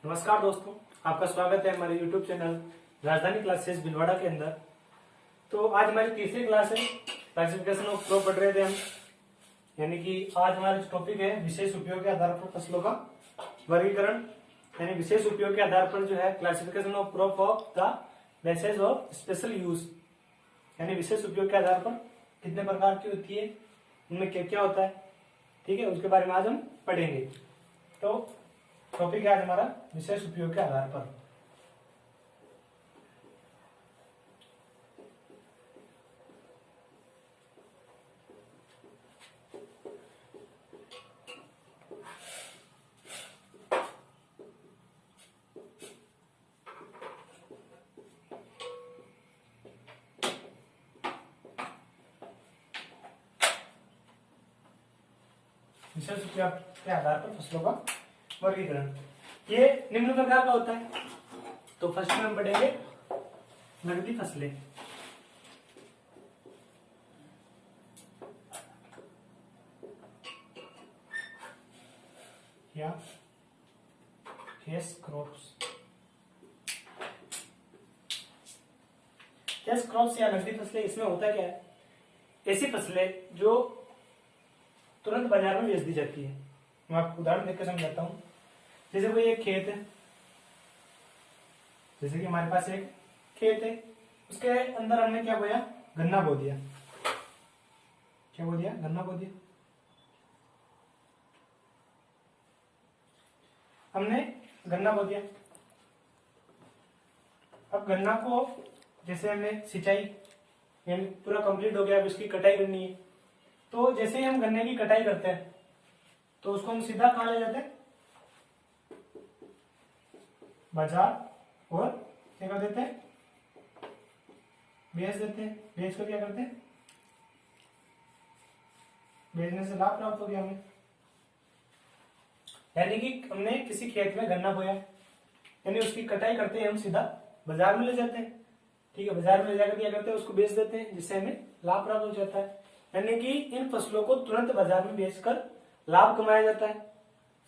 नमस्कार दोस्तों, आपका स्वागत है हमारे YouTube चैनल राजधानी क्लासेस भिलवाड़ा के अंदर। तो आज हमारी तीसरी क्लास है, क्लासिफिकेशन ऑफ क्रॉप पढ़ रहे थे हम। यानी कि आज हमारा जो टॉपिक है विशेष उपयोग के आधार पर फसलों का वर्गीकरण, यानी विशेष उपयोग के आधार पर जो है classification of crop of the basis of special use, यानी विशेष उपयोग के आधार पर कितने प्रकार की होती है, उनमें क्या क्या होता है, ठीक है, उसके बारे में आज हम पढ़ेंगे। तो टॉपिक है आज हमारा विशेष उपयोग के आधार पर। विशेष उपयोग के आधार पर फसलों का वर्गीकरण ये निम्न प्रकार का होता है। तो फर्स्ट में हम पढ़ेंगे नकदी फसलें। या कैश क्रॉप्स। कैश क्रॉप्स या नकदी फसलें, इसमें होता क्या है, ऐसी फसलें जो तुरंत बाजार में बेच दी जाती है। मैं आपको उदाहरण देकर समझाता हूं। जैसे कोई एक खेत है, जैसे कि हमारे पास एक खेत है, उसके अंदर हमने क्या बोया, गन्ना बो दिया। क्या बो दिया? गन्ना बो दिया। हमने गन्ना बो दिया। अब गन्ना को जैसे हमने सिंचाई यानी पूरा कंप्लीट हो गया, अब इसकी कटाई करनी है। तो जैसे ही हम गन्ने की कटाई करते हैं तो उसको हम सीधा कहाँ ले जाते हैं, बाजार, और क्या कर देते हैं, बेच देते हैं। बेच कर क्या करते हैं, बेचने से लाभ प्राप्त हो गया हमें। यानी कि हमने किसी खेत में गन्ना बोया, यानी उसकी कटाई करते हैं हम सीधा बाजार में ले जाते हैं। ठीक है, बाजार में ले जाकर क्या करते हैं, उसको बेच देते हैं, जिससे हमें लाभ प्राप्त हो जाता है। यानी कि इन फसलों को तुरंत बाजार में बेचकर लाभ कमाया जाता है।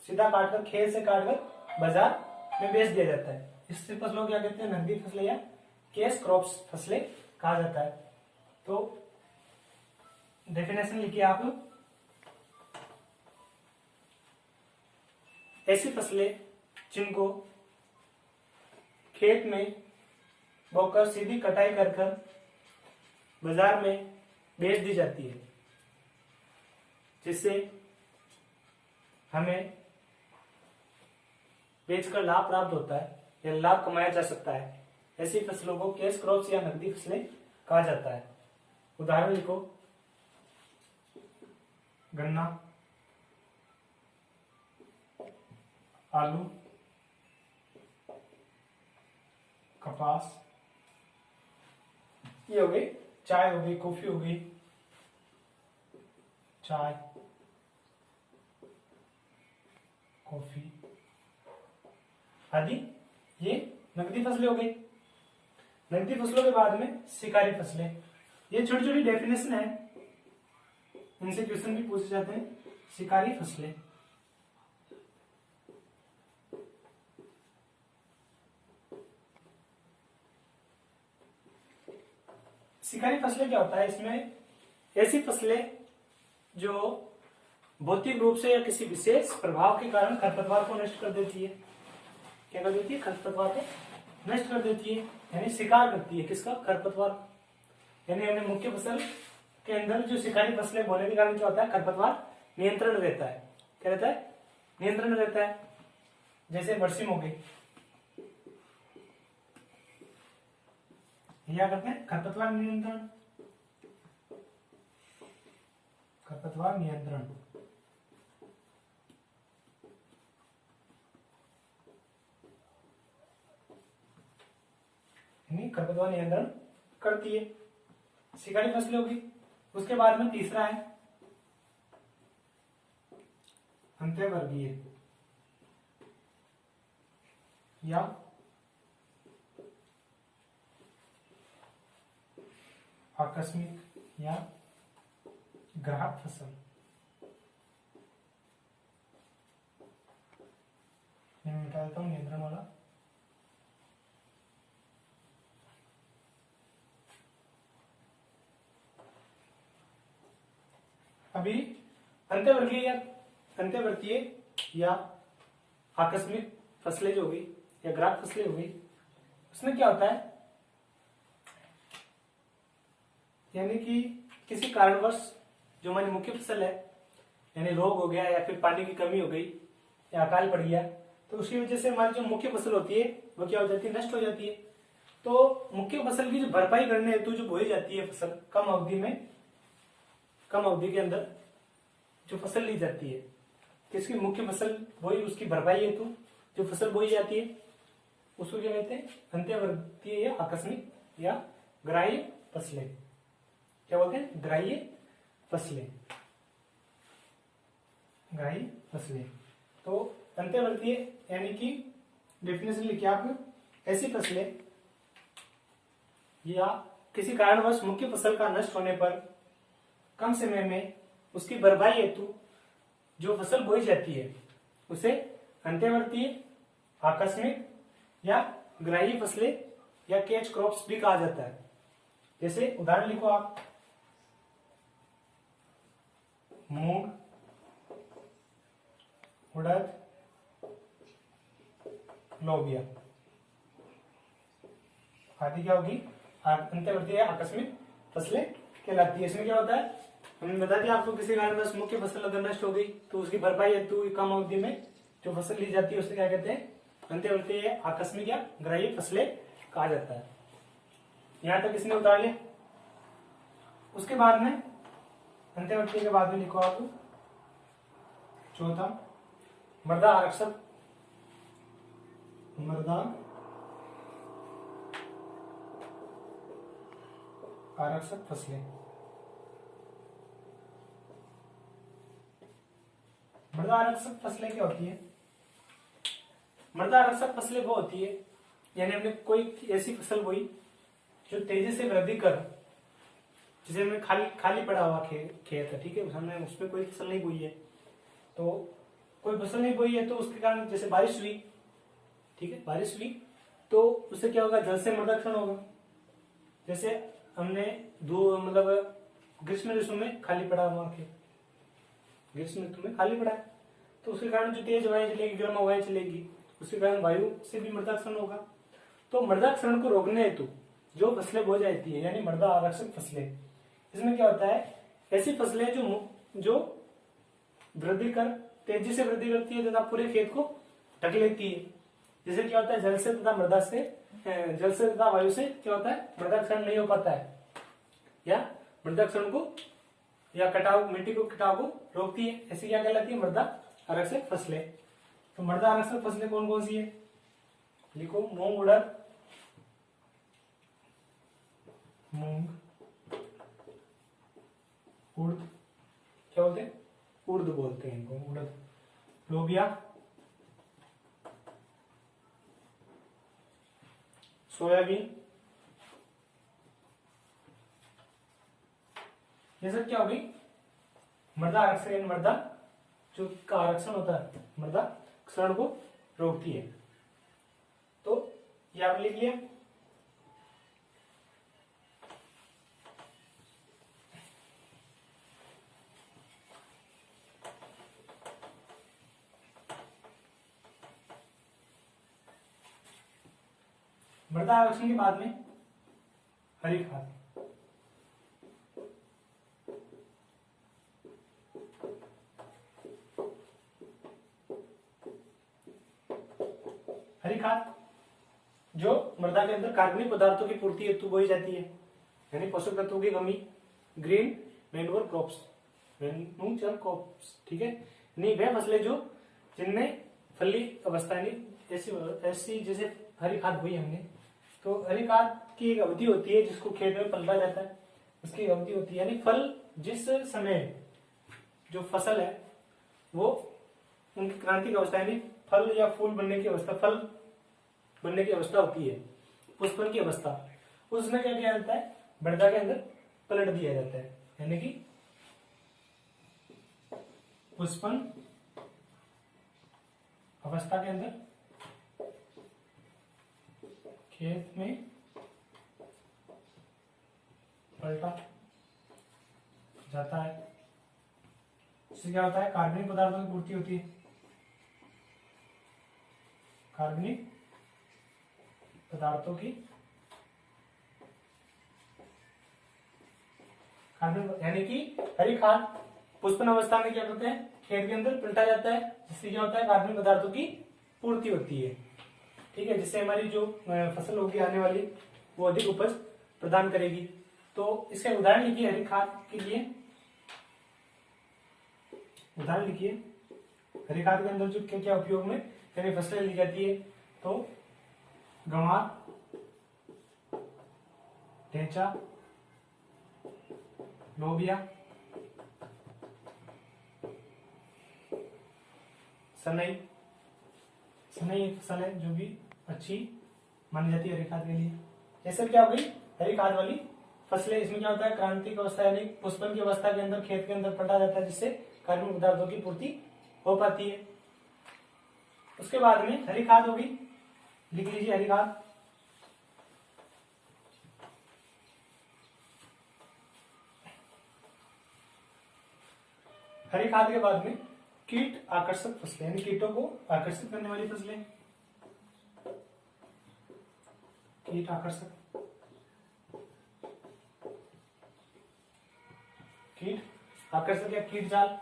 सीधा काटकर, खेत से काटकर बाजार में बेच दिया जाता है। इससे फसलों को क्या कहते हैं, नकदी फसलें या कैश क्रॉप्स फसलें कहा जाता है। तो डेफिनेशन लिखिए आप। ऐसी फसलें जिनको खेत में बोकर सीधी कटाई कर बाजार में बेच दी जाती है, जिससे हमें बेचकर लाभ प्राप्त होता है या लाभ कमाया जा सकता है। ऐसी फसलों को कैश क्रॉप्स या नकदी फसलें कहा जाता है। उदाहरण लिखो, गन्ना, आलू, कपास, ये हो गई। चाय हो गई, कॉफी हो गई, चाय, कॉफी आदि ये नकदी फसलें हो गई। नकदी फसलों के बाद में शिकारी फसलें, ये छोटी छोटी डेफिनेशन है, इनसे क्वेश्चन भी पूछे जाते हैं। शिकारी फसलें, शिकारी फसलें क्या होता है, इसमें ऐसी फसलें जो भौतिक रूप से या किसी विशेष प्रभाव के कारण खरपतवार को नष्ट कर देती है। क्या कर देती है, खरपतवार को नष्ट कर देती है, यानी शिकार करती है। किसका? खरपतवार। यानी हमने मुख्य फसल के अंदर जो शिकारी फसलें बोने के कारण क्या होता है, खरपतवार नियंत्रण रहता है। क्या रहता है? नियंत्रण रहता है। जैसे बरसीम हो गई, क्या करते हैं, खरपतवार नियंत्रण। खरपतवार नियंत्रण, यानी खरपतवार नियंत्रण करती है। शिकारी फसलें होगी। उसके बाद में तीसरा है अंत्यवर्गीय या आकस्मिक या ग्राहक फसल। मैं मिटा देता हूँ नियंत्रण वाला। अभी अंत्यवर्तीय या आकस्मिक फसलें जो हुई या ग्राहक फसलें हुई, उसमें क्या होता है, यानी कि किसी कारणवश जो हमारी मुख्य फसल है, यानी रोग हो गया या फिर पानी की कमी हो गई या अकाल पड़ गया, तो उसकी वजह से हमारी जो मुख्य फसल होती है वो क्या हो जाती है, नष्ट हो जाती है। तो मुख्य फसल की जो भरपाई करने हेतु जो बोई जाती है फसल, कम अवधि के अंदर जो फसल ली जाती है, किसकी मुख्य फसल बोई, उसकी भरपाई हेतु जो फसल बोई जाती है उसको क्या कहते हैं, अंत्यवर्तीय या आकस्मिक या ग्राह्य फसलें। क्या बोलते हैं, ग्राह्य फसलें। ग्राह्य फसलें। तो अंत्यवर्तीय यानी कि डेफिनेशन लिखिए आप, ऐसी फसलें या किसी कारणवश मुख्य फसल का नष्ट होने पर कम समय में उसकी भरपाई हेतु जो फसल बोई जाती है उसे अंत्यवर्तीय, आकस्मिक या ग्राह्य फसलें या कैच क्रॉप्स भी कहा जाता है। जैसे उदाहरण लिखो आप, मूंग, उड़द, लोबिया आदि क्या होगी, अंत्यवर्तीय या आकस्मिक फसलें कहलाती है। इसमें क्या होता है, हमने बता दिया आपको, किसी कारणवश मुख्य फसल अगर नष्ट हो गई तो उसकी भरपाई हेतु कम अवधि में जो फसल ली जाती है उसे क्या कहते हैं, अंत्यवर्तीय, आकस्मिक या ग्राह्य फसलें कहा जाता है। यहां तक इसने उतार लिया। उसके बाद में अंत्यवर्तीय के बाद में लिखो आप चौथा, मृदा आरक्षक। मृदा आरक्षक फसलें। मृदा आरक्षक फसलें क्या होती है, मृदा आरक्षक फसलें वो होती है, यानी हमने कोई ऐसी फसल बोई जो तेजी से वृद्धि कर, जैसे हमने खाली पड़ा हुआ खेत है, ठीक है, हमने उसमें कोई फसल नहीं बोई है, तो कोई फसल नहीं बोई है तो उसके कारण जैसे बारिश हुई, ठीक है, बारिश हुई तो उससे क्या होगा, जल से मृदा क्षरण होगा। जैसे हमने मतलब ग्रीष्म ऋतु में खाली पड़ा हुआ खेत, ग्रीष्म ऋतु में खाली पड़ा है, तो उसके कारण जो तेज हवाएं चलेगी, गर्म हवाएं चलेगी, उसके कारण वायु से भी मृदा क्षरण होगा। तो मृदा क्षरण को रोकने हेतु जो फसलें बो जाती है, यानी मृदा आरक्षक फसलें, इसमें क्या होता है, ऐसी फसलें जो वृद्धि कर, तेजी से वृद्धि करती है तथा पूरे खेत को ढक लेती है। जैसे क्या होता है, जल से तथा वायु से क्या होता है, मृदा क्षरण नहीं हो पाता है, या मृदा क्षरण को या कटाव, मिट्टी को कटाव को रोकती है। ऐसी क्या कहलाती है, मृदा आरक्षक फसलें। तो मृदा आरक्षक फसलें कौन कौन सी है, लिखो, मूंग, उड़द, क्या बोलते हैं, उड़द बोलते हैं इनको, उड़द, लोबिया, सोयाबीन, ये सब क्या होगी, मृदा आरक्षण, मृदा जो का आरक्षण होता है, मृदा क्षरण को रोकती है। तो ये आप लिख लिया। मृदा आरक्षण के बाद में हरी खाद। हरी खाद जो मृदा के अंदर कार्बनिक पदार्थों की पूर्ति हेतु बोई जाती है, यानी पोषक तत्वों की कमी, ग्रीन मैन्योर क्रॉप्स, ठीक है, नहीं वह फसलें जो जिनमें फली अवस्था, ऐसी जैसे हरी खाद बोई हमने, तो हरी खाद की एक अवधि होती है जिसको खेत में पलटा जाता है, उसकी अवधि होती है, यानी फल जिस समय जो फसल है वो उनकी क्रांतिक अवस्था, यानी फल या फूल बनने की अवस्था, फल बनने की अवस्था होती है, पुष्पन की अवस्था, उसमें क्या किया जाता है, मृदा के अंदर पलट दिया जाता है, यानी कि पुष्पन अवस्था के अंदर खेत में पलटा जाता है। इससे क्या होता है, कार्बनिक पदार्थों की पूर्ति होती है। कार्बनिक पदार्थों की कार्बन यानी कि हरी खाद पुष्पन अवस्था में क्या करते हैं, खेत के अंदर पलटा जाता है, जिससे क्या होता है, कार्बनिक पदार्थों की पूर्ति होती है। ठीक है, जिससे हमारी जो फसल होगी आने वाली वो अधिक उपज प्रदान करेगी। तो इसका उदाहरण लिखिए हरी खाद के लिए। उदाहरण लिखिए हरी खाद के अंदर जो क्या क्या उपयोग में यानी फसलें ली जाती है। तो गंवार, ढेंचा, लोबिया, सनई। सनई एक फसल है जो भी अच्छी मानी जाती है हरी खाद के लिए। ये सब क्या हो गई, हरी खाद वाली फसलें। इसमें क्या होता है, क्रांतिक अवस्था यानी पुष्पन की अवस्था के अंदर खेत के अंदर पलटा जाता है, जिससे कार्बनिक पदार्थों की पूर्ति हो पाती है। उसके बाद में हरी खाद होगी, लिख लीजिए हरी खाद। हरी खाद के बाद में कीट आकर्षक फसलें यानी कीटों को आकर्षित करने वाली फसलें। कीट आकर्षक, कीट आकर्षक या कीट जाल।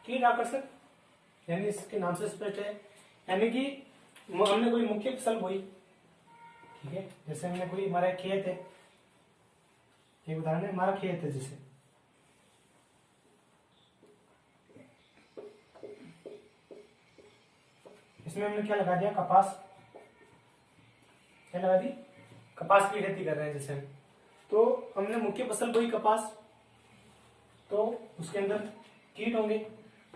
कीट आकर्षक यानी इसके नाम से स्पष्ट है, यानी कि हमने कोई मुख्य फसल बोई, ठीक है, जैसे हमने कोई, हमारा खेत है, एक उदाहरण है, हमारा खेत है, जैसे इसमें हमने क्या लगा दिया, कपास। क्या लगा दी, कपास की खेती कर रहे हैं जैसे हम। तो हमने मुख्य फसल बोई कपास, तो उसके अंदर कीट होंगे।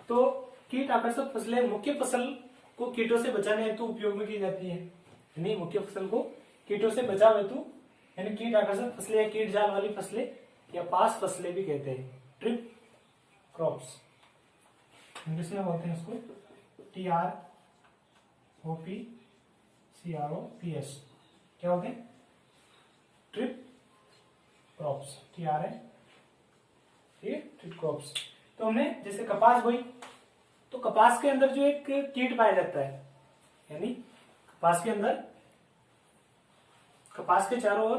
तो कीट आकर्षक फसलें मुख्य फसल को कीटों से बचाने हेतु उपयोग में की जाती है, यानी मुख्य फसल को कीटों से बचाव हेतु, यानी कीट आकर्षक फसलें या कीट जाल वाली फसलें या पास फसलें भी कहते हैं, ट्रिप क्रॉप्स इंग्लिश में बोलते हैं इसको, TROPCROPS। क्या होते हैं, ट्रिप क्रॉप्स, ट्रिप क्रॉप्स। तो हमने जैसे कपास बोई, तो कपास के अंदर जो एक कीट पाया जाता है, यानी कपास के अंदर, कपास के चारों ओर,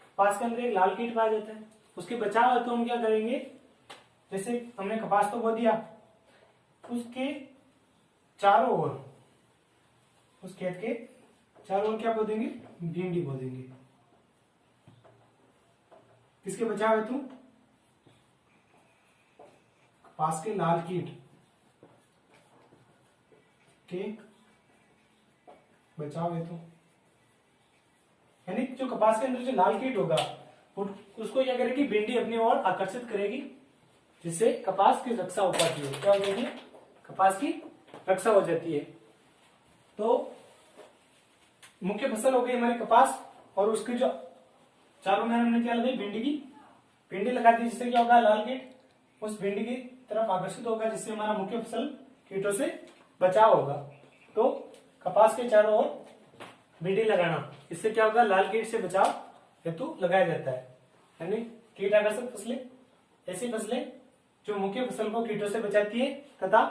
कपास के अंदर एक लाल कीट पाया जाता है, उसके बचाव है तो हम क्या करेंगे, जैसे हमने कपास तो बो दिया, उसके चारों ओर, उस खेत के चारों ओर क्या बो देंगे, भिंडी बो देंगे। किसके बचाव हेतु, कपास के लाल कीट के बचाव हेतु, यानी जो कपास के अंदर जो लाल कीट होगा उसको क्या करेगी, भिंडी अपनी ओर आकर्षित करेगी, जिससे कपास की रक्षा हो पाती है। क्या हो जाती है, कपास की रक्षा हो जाती है। तो मुख्य फसल हो गई हमारी कपास, और उसकी जो चारों में हमने क्या लगाई, भिंडी की, भिंडी लगा दी, जिससे क्या होगा, लाल कीट उस भिंडी की तरफ आकर्षित होगा, जिससे हमारा मुख्य फसल कीटों से बचाव होगा। तो कपास के चारों ओर भिंडी लगाना, इससे क्या होगा, लाल कीट से बचाव हेतु लगाया जाता है, यानी कीट आकर्षक फसलें ऐसी फसलें जो मुख्य फसल को कीटों से बचाती है तथा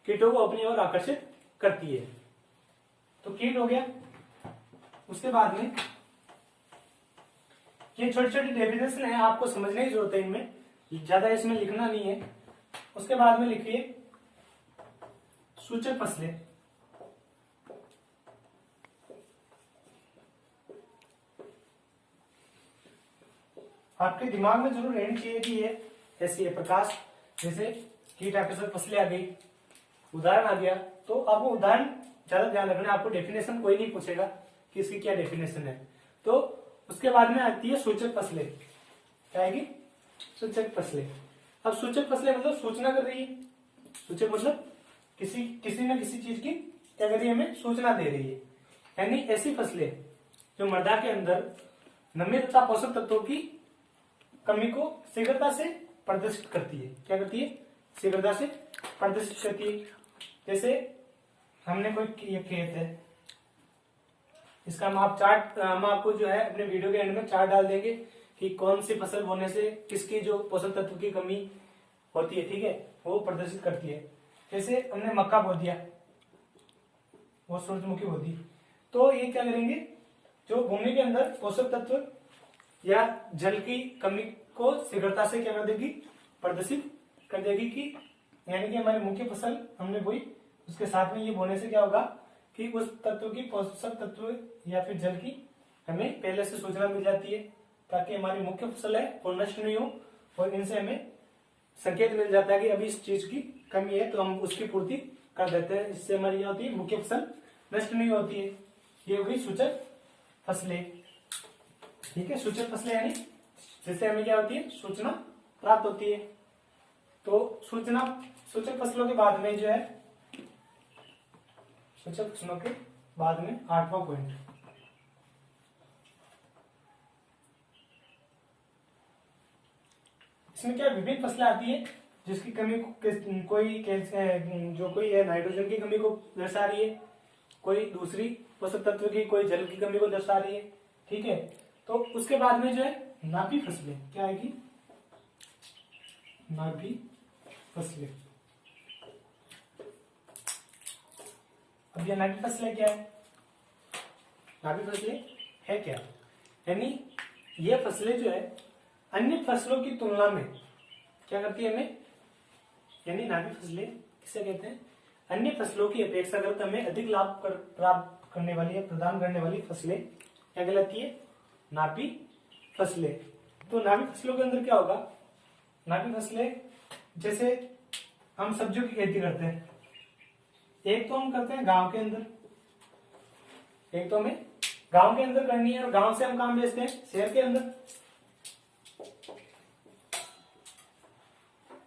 कीटों को अपनी ओर आकर्षित करती है। तो कीट हो गया। उसके बाद में ये छोटी छोटी डेफिनेशन है, आपको समझने की जरूरत है, इनमें ज्यादा इसमें लिखना नहीं है। उसके बाद में लिखिए सूचक फसलें। आपके दिमाग में जरूर रहनी चाहिए कि ये ऐसी है प्रकाश, जैसे कीट आकर्षक फसलें आ गई, उदाहरण आ गया, तो आपको उदाहरण ज्यादा ध्यान रखना है, आपको डेफिनेशन कोई नहीं पूछेगा कि इसकी क्या डेफिनेशन है। तो उसके बाद में आती है सूचक फसलें। क्या आएगी, सूचक फसलें। अब सूचक फसलें मतलब सूचना कर रही है, सूचक मतलब किसी न किसी चीज की क्या कर रही है, हमें सूचना दे रही है, यानी ऐसी फसलें जो मृदा के अंदर नमी तथा पोषक तत्वों की कमी को शीघ्रता से प्रदर्शित करती है। क्या करती है, शीघ्रता से प्रदर्शित करती है। जैसे हमने कोई ये खेत है, इसका हम आपको जो है अपने वीडियो के एंड में चार्ट डाल देंगे कि कौन सी फसल बोने से किसकी जो पोषक तत्व की कमी होती है, ठीक है, वो प्रदर्शित करती है। जैसे हमने मक्का बो दिया, वो सूरजमुखी बो दी, तो ये क्या करेंगे, जो भूमि के अंदर पोषक तत्व या जल की कमी को शीघ्रता से क्या कर देगी, प्रदर्शित कर देगी, कि यानी कि हमारी मुख्य फसल हमने बोई, उसके साथ में ये बोने से क्या होगा कि उस तत्व की, पोषक तत्व या फिर जल की हमें पहले से सूचना मिल जाती है, ताकि हमारी मुख्य फसल है वो नष्ट नहीं हो, और इनसे हमें संकेत मिल जाता है कि अभी इस चीज की कमी है, तो हम उसकी पूर्ति कर देते हैं। इससे हमारी क्या होती है, मुख्य फसल नष्ट नहीं होती है। ये हो गई सूचक फसलें, ठीक है। सूचक फसलें यानी जिससे हमें क्या होती है, सूचना प्राप्त होती है। तो सूचक फसलों के बाद में जो है, सूचक फसलों के बाद में 8वां पॉइंट, इसमें क्या विभिन्न फसलें आती है जिसकी कमी कोई जो कोई है नाइट्रोजन की कमी को दर्शा रही है, कोई दूसरी पोषक तत्व की, कोई जल की कमी को दर्शा रही है, ठीक है। तो उसके बाद में जो है नापी फसलें क्या आएगी, नापी फसलें। अब ये नापी फसलें क्या है, नापी फसलें है क्या, यानी ये फसलें जो है अन्य फसलों की तुलना में क्या करती है हमें, यानी नापी फसलें किसे कहते हैं, अन्य फसलों की अपेक्षा करते हमें अधिक लाभ प्राप्त करने वाली या प्रदान करने वाली फसलें क्या कहलाती है, नापी फसलें। तो नापी फसलों के अंदर क्या होगा, नापी फसलें जैसे हम सब्जियों की खेती करते हैं, एक तो हम करते हैं गांव के अंदर, एक तो हमें गांव के अंदर करनी है और गांव से हम काम बेचते हैं शहर के अंदर।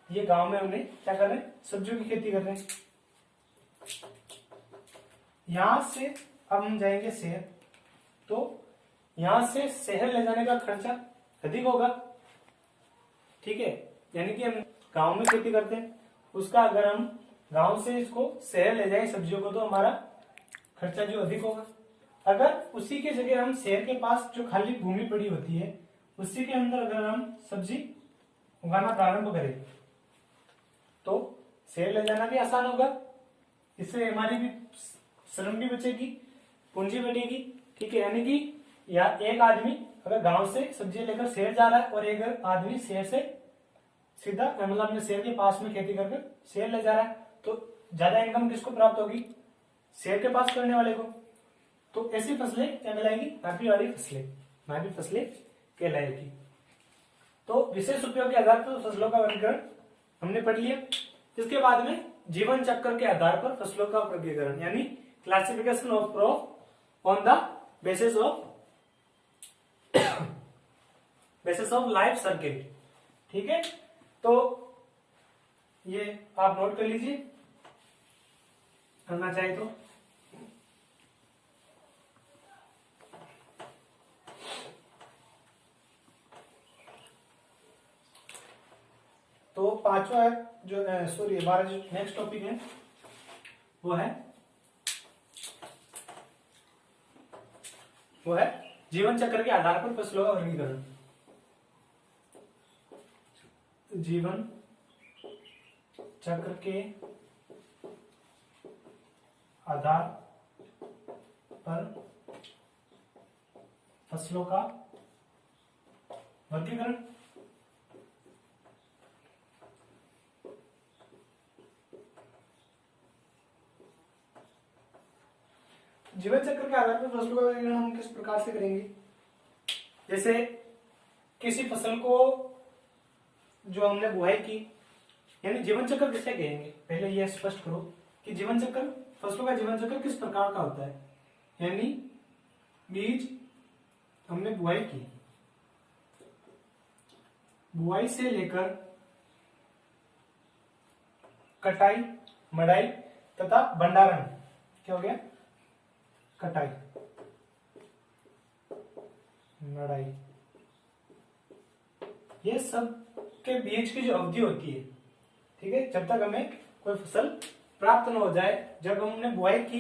ये गांव में हमने क्या कर रहे हैं, सब्जियों की खेती कर रहे हैं। यहां से अब हम जाएंगे शहर, तो यहां से शहर ले जाने का खर्चा अधिक होगा, ठीक है। यानी कि हम गांव में खेती करते हैं, उसका अगर हम गांव से इसको शहर ले जाए सब्जियों को, तो हमारा खर्चा जो अधिक होगा। अगर उसी के जगह हम शहर के पास जो खाली भूमि पड़ी होती है, उसी के अंदर अगर हम सब्जी उगाना प्रारंभ करें, तो शहर ले जाना भी आसान होगा, इससे हमारी भी श्रम भी बचेगी, पूंजी बढ़ेगी, ठीक है। यानी कि या एक आदमी अगर गांव से सब्जी लेकर शहर जा रहा है और एक आदमी शहर से सीधा मतलब अपने शहर के पास में खेती करके शहर ले जा रहा है, तो ज्यादा इनकम किसको प्राप्त होगी, शहर के पास करने वाले को। तो ऐसी फसलें क्या कहलाएगी, नापी वाली फसलें, नापी फसलें कहलाएगी। तो विशेष उपयोग के आधार पर फसलों का वर्गीकरण हमने पढ़ लिया। इसके बाद में जीवन चक्र के आधार पर फसलों का वर्गीकरण, यानी classification of crop on the basis of life circle, ठीक है। तो ये आप नोट कर लीजिए करना चाहे तो। तो पांचवा जो सॉरी हमारा जो नेक्स्ट टॉपिक है वो है जीवन चक्र के आधार पर फसलों का वर्गीकरण। जीवन चक्र के आधार पर फसलों का वर्गीकरण। जीवन चक्र के आधार पर फसलों का वर्गीकरण हम किस प्रकार से करेंगे, जैसे किसी फसल को जो हमने बुआई की, यानी जीवन चक्र किसे कहेंगे, पहले यह स्पष्ट करो कि जीवन चक्र, फसलों का जीवन चक्र किस प्रकार का होता है। यानी बीज हमने बुआई की, बुआई से लेकर कटाई, मड़ाई तथा भंडारण, क्या हो गया, कटाई, मड़ाई, ये सब के बीच की जो अवधि होती है, ठीक है, जब तक हमें कोई फसल प्राप्त न हो जाए, जब हमने बुआई की,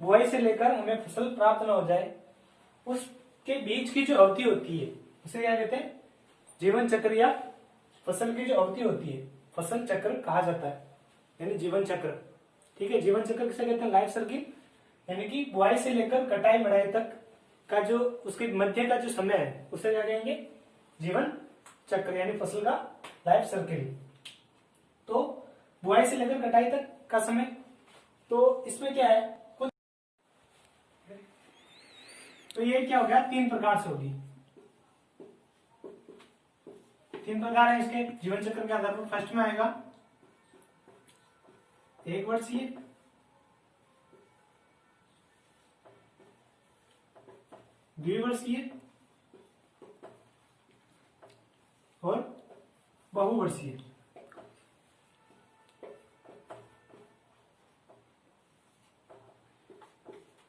बुआई से लेकर हमें फसल प्राप्त न हो जाए, उसके बीच की जो अवधि होती है उसे क्या कहते हैं, जीवन चक्र या फसल की जो अवधि होती है फसल चक्र कहा जाता है, यानी जीवन चक्र। ठीक है, जीवन चक्र किसे कहते हैं, लाइफ सर्किल। यानी कि बुआई से लेकर कटाई बढ़ाई तक का जो उसके मध्य का जो समय है उसे क्या कहेंगे, जीवन चक्र, यानी फसल का लाइफ सर्किल। तो बुआई से लेकर कटाई तक का समय, तो इसमें क्या है कुछ, तो ये क्या हो गया, 3 प्रकार से होगी। 3 प्रकार है इसके जीवन चक्र के आधार पर। फर्स्ट में आएगा 1 वर्षीय, द्विवर्षीय और बहुवर्षीय।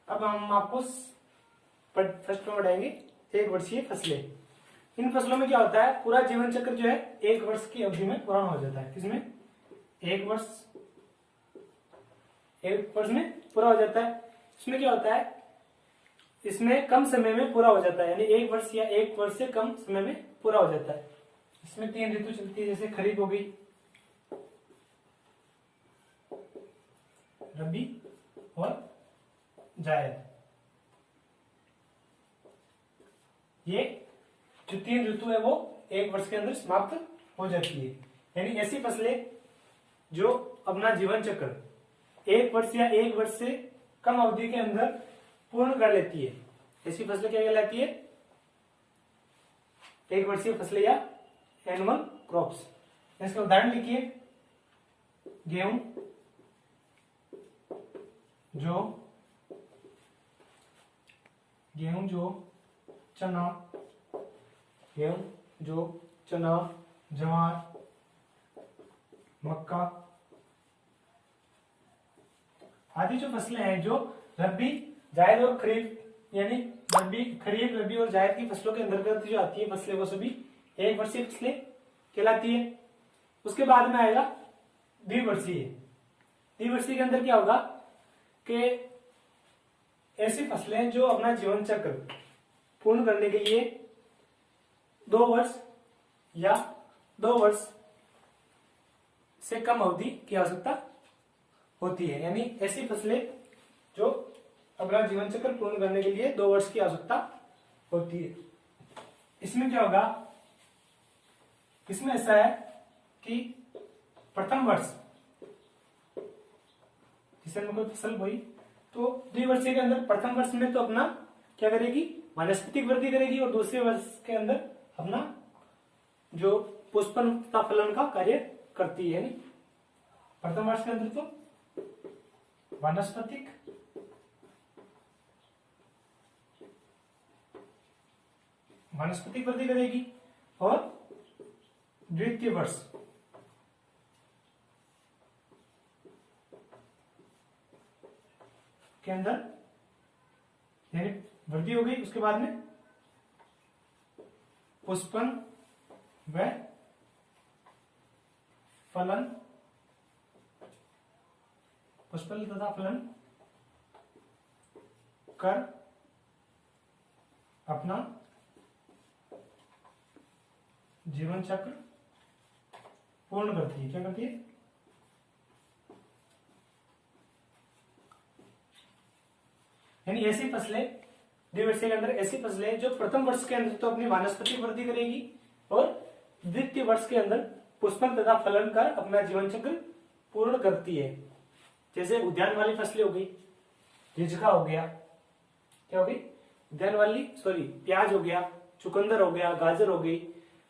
अब हम आपको फर्स्ट में बढ़ाएंगे 1 वर्षीय फसलें। इन फसलों में क्या होता है, पूरा जीवन चक्र जो है 1 वर्ष की अवधि में पूरा हो जाता है। किसमें, 1 वर्ष में पूरा हो जाता है। इसमें क्या होता है, इसमें कम समय में पूरा हो जाता है, यानी 1 वर्ष या 1 वर्ष से कम समय में पूरा हो जाता है। इसमें 3 ऋतु चलती है, जैसे खरीफ हो गई, रबी और जायद। ये जो 3 ऋतु है वो 1 वर्ष के अंदर समाप्त हो जाती है। यानी ऐसी फसलें जो अपना जीवन चक्र 1 वर्ष या 1 वर्ष से कम अवधि के अंदर पूर्ण कर लेती है, ऐसी फसलें क्या कहलाती है, 1 वर्षीय फसलें या एनुअल क्रॉप्स। इसका उदाहरण लिखिए, गेहूं, जौ, चना, जवार, मक्का आदि जो फसलें हैं जो रबी, जायद और खरीफ, यानी खरीफ, रबी और जायद की फसलों के अंतर्गत जो आती है फसलें, वो सभी 1 वर्षीय फसलें कहलाती है। उसके बाद में आएगा द्विवर्षीय। द्विवर्षीय के अंदर क्या होगा कि ऐसी फसलें जो अपना जीवन चक्र पूर्ण करने के लिए 2 वर्ष या 2 वर्ष से कम अवधि की आवश्यकता होती है। यानी ऐसी फसलें जो अपना जीवन चक्र पूर्ण करने के लिए 2 वर्ष की आवश्यकता होती है। इसमें क्या होगा, इसमें ऐसा है कि प्रथम वर्ष जिसे कोई फसल बोई, तो द्विवर्षीय के अंदर प्रथम वर्ष में तो अपना क्या करेगी, वानस्पतिक वृद्धि करेगी, और दूसरे वर्ष के अंदर अपना जो पुष्पन तथा फलन का कार्य करती है। प्रथम वर्ष के अंदर तो वानस्पतिक वृद्धि करेगी, और द्वितीय वर्ष के अंदर यानी वृद्धि हो गई, उसके बाद में पुष्पन व फलन, पुष्पन तथा फलन कर अपना जीवन चक्र पूर्ण करती है। क्या करती है, यानी ऐसी फसलें द्विवर्षीय के अंदर, ऐसी फसलें जो प्रथम वर्ष के अंदर तो अपनी वानस्पतिक वृद्धि करेगी, और द्वितीय वर्ष के अंदर पुष्पन तथा फलन कर अपना जीवन चक्र पूर्ण करती है। जैसे उद्यान वाली फसलें हो गई, झिझका हो गया, क्या हो गई, उद्यान वाली, प्याज हो गया, चुकंदर हो गया, गाजर हो गई।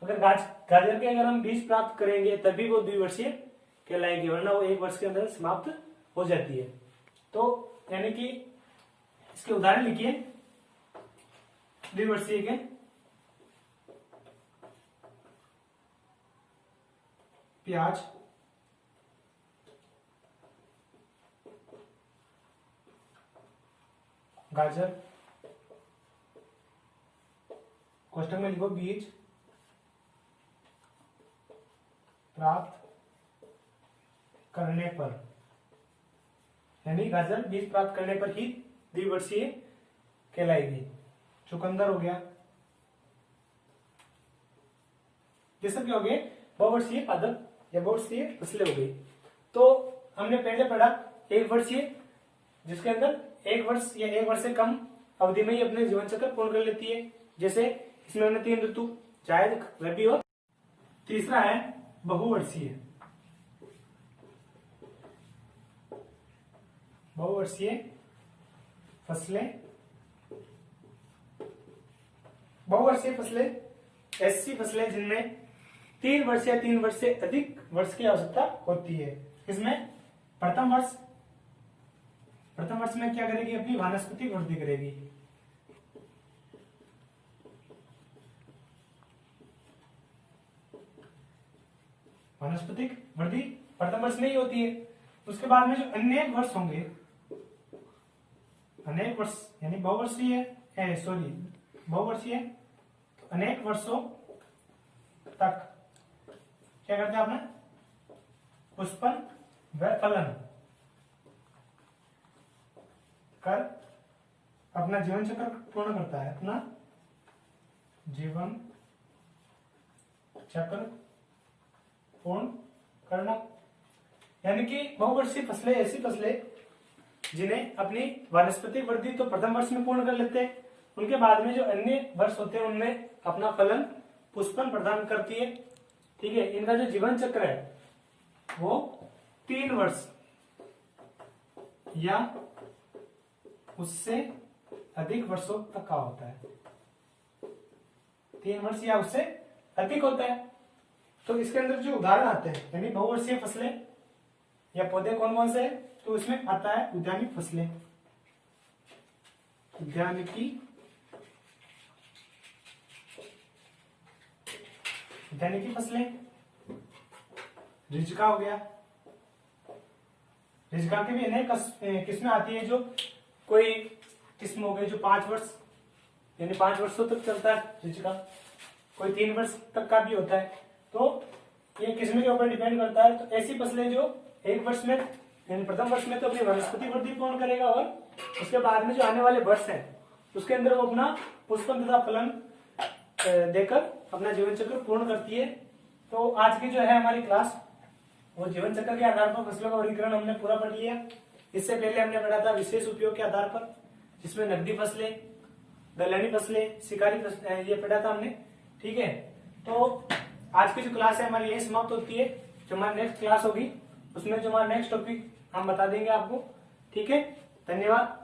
अगर गाजर के अगर हम बीज प्राप्त करेंगे तभी वो द्विवर्षीय कहलाएगी, वरना वो 1 वर्ष के अंदर समाप्त हो जाती है। तो यानी कि इसके उदाहरण लिखिए द्विवर्षीय के, प्याज, गाजर, कोष्टक में लिखो बीज प्राप्त करने पर यानी गाजर बीज प्राप्त करने पर ही द्विवर्षीय कहलाएगी। चुकंदर हो गया, ये सब क्या हो गए, बहुवर्षीय पादप या बहुवर्षीय फसलें हो गई। तो हमने पहले पढ़ा एक वर्षीय, जिसके अंदर एक वर्ष या एक वर्ष से कम अवधि में ही अपने जीवन चक्र पूर्ण कर लेती है। जैसे इसमें हमने 3 ऋतु, जायद, रबी और तीसरा है बहुवर्षीय। बहुवर्षीय फसलें, बहुवर्षीय फसलें ऐसी फसलें जिनमें 3 वर्ष या 3 वर्ष से अधिक वर्ष की आवश्यकता होती है। इसमें प्रथम वर्ष में क्या करेगी, अपनी वानस्पतिक वृद्धि करेगी। वानस्पतिक वृद्धि प्रथम वर्ष में ही होती है। उसके बाद में जो अनेक वर्ष होंगे, अनेक वर्ष यानी बहुवर्षीय बहुवर्षीय, तो अनेक वर्षों तक क्या करते हैं आपने, पुष्पन व फलन कर अपना जीवन चक्र पूर्ण करता है। अपना जीवन चक्र पूर्ण करना, यानी कि बहुवर्षीय फसलें ऐसी फसलें जिन्हें अपनी वानस्पतिक वृद्धि तो प्रथम वर्ष में पूर्ण कर लेते हैं, उनके बाद में जो अन्य वर्ष होते हैं उनमें अपना फलन पुष्पन प्रदान करती है। ठीक है, इनका जो जीवन चक्र है वो 3 वर्ष या उससे अधिक वर्षों तक का होता है। 3 वर्ष या उससे अधिक होता है। तो इसके अंदर जो उदाहरण आते हैं यानी बहुवर्षीय फसलें या पौधे कौन कौन से हैं, तो इसमें आता है उद्यानिक फसलें, उद्यानिकी फसलें, रिजका हो गया। रिजका की भी अनेक किस्में आती है। जो कोई किस्म हो गई जो 5 वर्ष यानी 5 वर्षों तक चलता है रिजका, कोई 3 वर्ष तक का भी होता है। तो ये किस्म के ऊपर डिपेंड करता है। तो ऐसी फसलें जो 1 वर्ष में यानी प्रथम वर्ष में तो अपनी वनस्पति वृद्धि पूर्ण करेगा और उसके बाद में जो आने वाले वर्ष है उसके अंदर वो अपना पुष्पन तथा फलन देकर अपना जीवन चक्र पूर्ण करती है। तो आज की जो है हमारी क्लास वो जीवन चक्र के आधार पर फसलों का वर्गीकरण हमने पूरा पढ़ लिया। इससे पहले हमने पढ़ा था विशेष उपयोग के आधार पर, जिसमें नकदी फसलें, दलहनी फसलें, शिकारी फसलें ये पढ़ा था हमने। ठीक है, तो आज की जो क्लास है हमारी यही समाप्त होती है। जो हमारी नेक्स्ट क्लास होगी उसमें जो हमारा नेक्स्ट टॉपिक हम बता देंगे आपको। ठीक है, धन्यवाद।